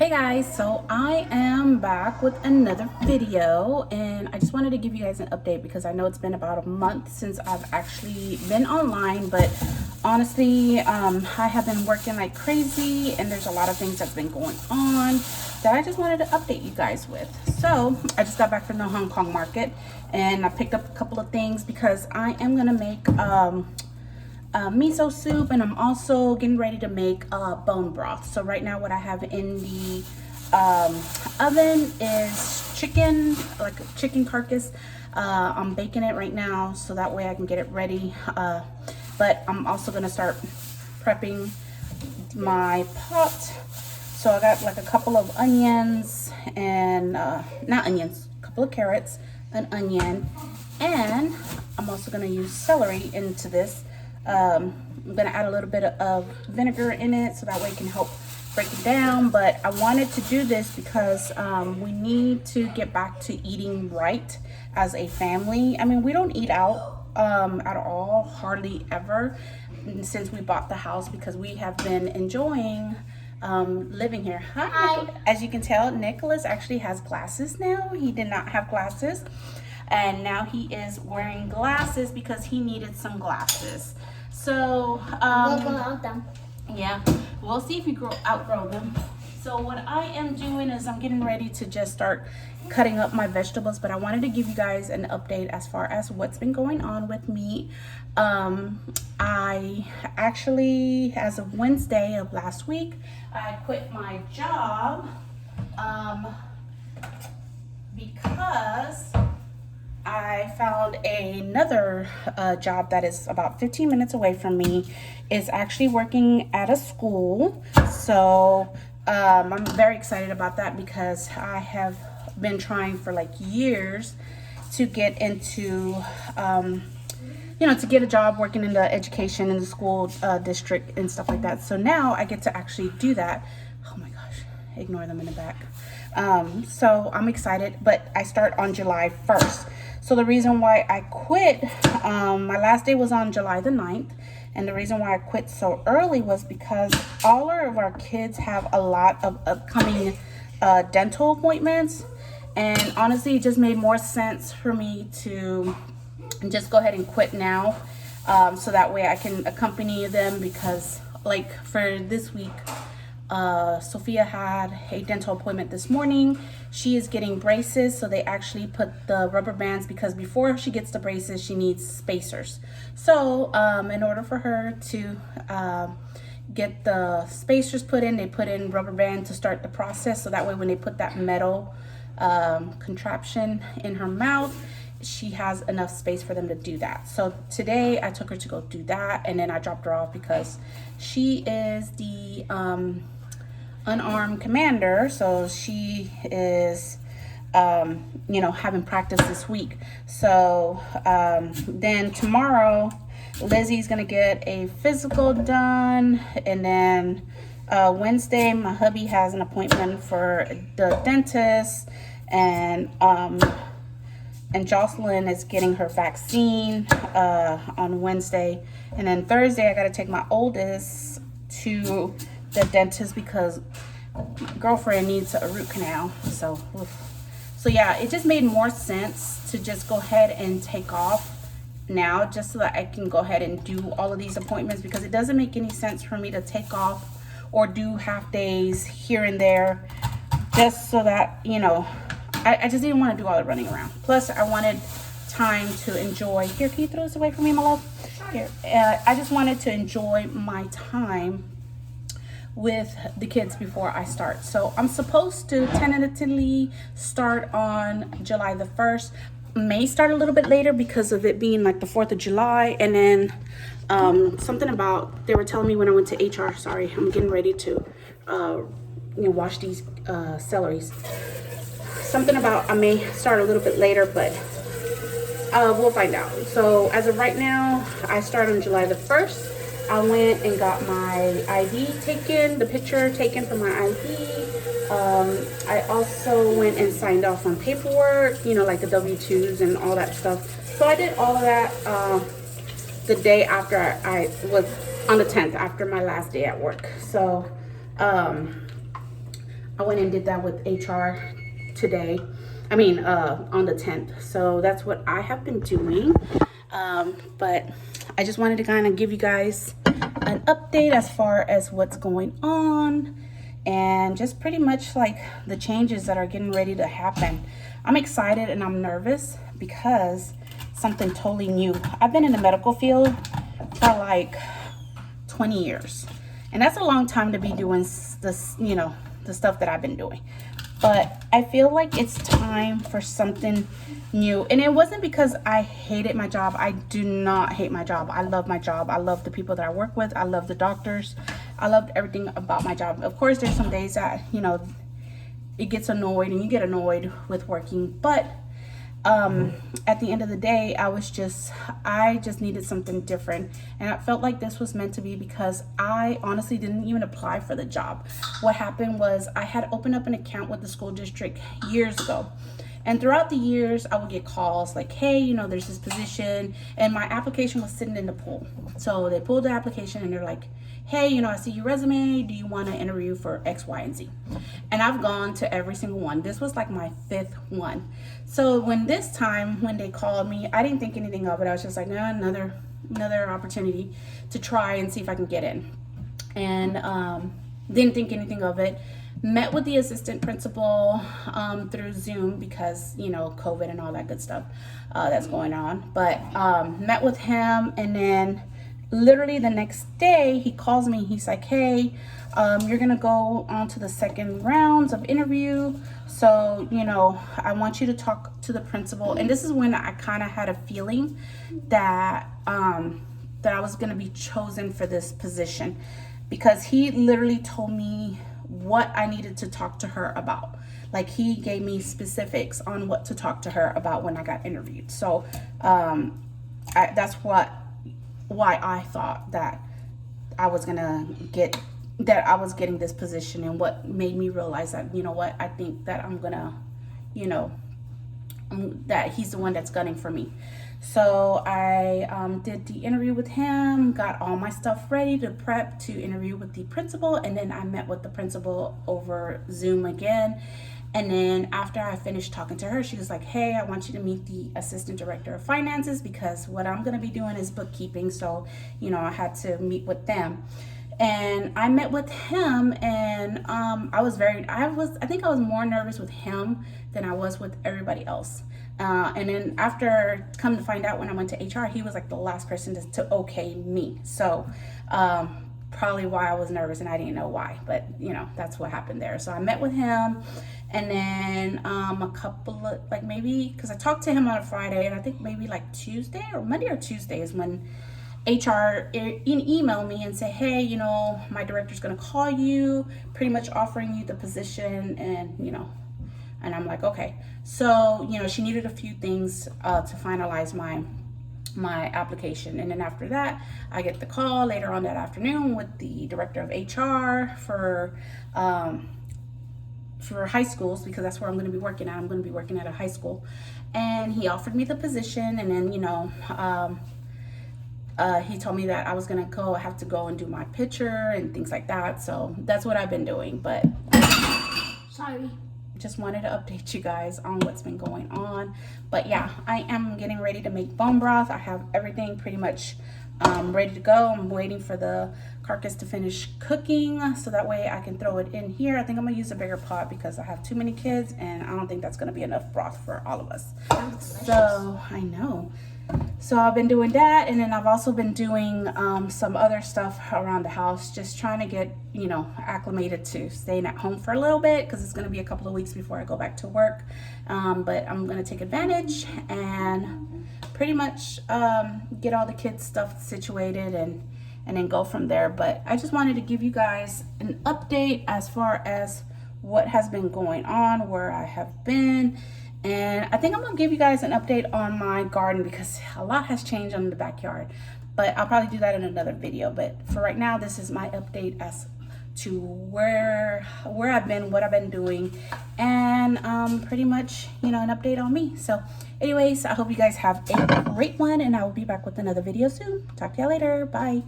Hey guys, so I am back with another video and I just wanted to give you guys an update because I know it's been about a month since I've actually been online, but honestly I have been working like crazy and there's a lot of things that's been going on that I just wanted to update you guys with. So I just got back from the Hong Kong market and I picked up a couple of things because I am gonna make miso soup, and I'm also getting ready to make bone broth. So right now what I have in the oven is chicken, like a chicken carcass. I'm baking it right now so that way I can get it ready, but I'm also going to start prepping my pot. So I got like a couple of onions and not onions, a couple of carrots, an onion, and I'm also going to use celery into this. I'm gonna add a little bit of vinegar in it so that way it can help break it down. But I wanted to do this because we need to get back to eating right as a family. I mean, we don't eat out at all, hardly ever, since we bought the house, because we have been enjoying living here. Hi. As you can tell, Nicholas actually has glasses now. He did not have glasses, and now he is wearing glasses because he needed some glasses. So yeah, we'll see if we outgrow them. So what I am doing is I'm getting ready to just start cutting up my vegetables, but I wanted to give you guys an update as far as what's been going on with me. I actually, as of Wednesday of last week, I quit my job because I found another job that is about 15 minutes away from me. It's actually working at a school. So I'm very excited about that because I have been trying for like years to get into, to get a job working in the education in the school district and stuff like that. So now I get to actually do that. Oh my gosh, ignore them in the back. So I'm excited, but I start on July 1st. So the reason why I quit, my last day was on July the 9th. And the reason why I quit so early was because all of our kids have a lot of upcoming dental appointments. And honestly, it just made more sense for me to just go ahead and quit now. So that way I can accompany them, because like for this week, Sophia had a dental appointment this morning. She is getting braces, so they actually put the rubber bands, because before she gets the braces she needs spacers. So in order for her to get the spacers put in, they put in rubber band to start the process, so that way when they put that metal contraption in her mouth, she has enough space for them to do that. So today I took her to go do that, and then I dropped her off because she is the unarmed commander, so she is having practice this week. So then tomorrow Lizzie's gonna get a physical done, and then Wednesday my hubby has an appointment for the dentist, and Jocelyn is getting her vaccine on Wednesday, and then Thursday I gotta take my oldest to the dentist because girlfriend needs a root canal. So yeah, it just made more sense to just go ahead and take off now, just so that I can go ahead and do all of these appointments, because it doesn't make any sense for me to take off or do half days here and there, just so that I just didn't want to do all the running around. Plus I wanted time to enjoy. Here, can you throw this away from me, my love? Here, I just wanted to enjoy my time with the kids before I start. So I'm supposed to tentatively start on July the 1st. May start a little bit later because of it being like the 4th of July. And then something about, they were telling me when I went to HR, sorry, I'm getting ready to wash these celeries. Something about I may start a little bit later, but we'll find out. So as of right now, I start on July the 1st. I went and got my ID taken, the picture taken for my ID. I also went and signed off on paperwork, like the W-2s and all that stuff. So I did all of that the day after I was on the 10th, after my last day at work. So I went and did that with HR today. I mean, on the 10th. So that's what I have been doing. But I just wanted to kind of give you guys an update as far as what's going on and just pretty much like the changes that are getting ready to happen. I'm excited and I'm nervous because something totally new. I've been in the medical field for like 20 years. And that's a long time to be doing this, you know, the stuff that I've been doing. But I feel like it's time for something new. And it wasn't because I hated my job. I do not hate my job. I love my job. I love the people that I work with. I love the doctors. I loved everything about my job. Of course, there's some days that, you know, it gets annoyed and you get annoyed with working. But at the end of the day, I just needed something different, and I felt like this was meant to be because I honestly didn't even apply for the job. What happened was I had opened up an account with the school district years ago, and throughout the years I would get calls like, hey, you know, there's this position, and my application was sitting in the pool. So they pulled the application and they're like, hey, you know, I see your resume. Do you want to interview for X, Y, and Z? And I've gone to every single one. This was like my 5th one. So when they called me, I didn't think anything of it. I was just like, no, another opportunity to try and see if I can get in. And didn't think anything of it. Met with the assistant principal through Zoom because, you know, COVID and all that good stuff that's going on. But met with him, and then literally the next day he calls me. He's like, hey, you're gonna go on to the second rounds of interview, so, you know, I want you to talk to the principal. And this is when I kind of had a feeling that that I was gonna be chosen for this position, because he literally told me what I needed to talk to her about. Like, he gave me specifics on what to talk to her about when I got interviewed. So that's why I thought that I was getting this position, and what made me realize that, you know what, I think that I'm gonna, you know, that he's the one that's gunning for me. So I did the interview with him, got all my stuff ready to prep to interview with the principal, and then I met with the principal over Zoom again. And then after I finished talking to her, she was like, hey, I want you to meet the assistant director of finances, because what I'm going to be doing is bookkeeping. So, you know, I had to meet with them. And I met with him, and I think I was more nervous with him than I was with everybody else. And then after, come to find out, when I went to HR, he was like the last person to okay me. So probably why I was nervous, and I didn't know why, but you know, that's what happened there. So I met with him, and then a couple of, like, maybe, because I talked to him on a Friday, and I think maybe like Tuesday or Monday or Tuesday is when HR emailed me and say, hey, you know, my director's gonna call you, pretty much offering you the position. And you know, and I'm like, okay. So, you know, she needed a few things to finalize my application. And then after that, I get the call later on that afternoon with the director of HR for high schools, because that's where I'm going to be working at. I'm going to be working at a high school. And he offered me the position, and then, you know, he told me that I was going to have to go and do my picture and things like that. So that's what I've been doing. But sorry, just wanted to update you guys on what's been going on. But yeah, I am getting ready to make bone broth. I have everything pretty much ready to go. I'm waiting for the carcass to finish cooking, so that way I can throw it in here. I think I'm gonna use a bigger pot because I have too many kids, and I don't think that's gonna be enough broth for all of us. So I know. So I've been doing that, and then I've also been doing some other stuff around the house, just trying to get, you know, acclimated to staying at home for a little bit, because it's going to be a couple of weeks before I go back to work. But I'm going to take advantage and pretty much get all the kids' stuff situated and then go from there. But I just wanted to give you guys an update as far as what has been going on, where I have been. And I think I'm gonna give you guys an update on my garden, because a lot has changed on the backyard, but I'll probably do that in another video. But for right now, this is my update as to where I've been, what I've been doing, and pretty much, you know, an update on me. So anyways, I hope you guys have a great one, and I will be back with another video soon. Talk to y'all later. Bye.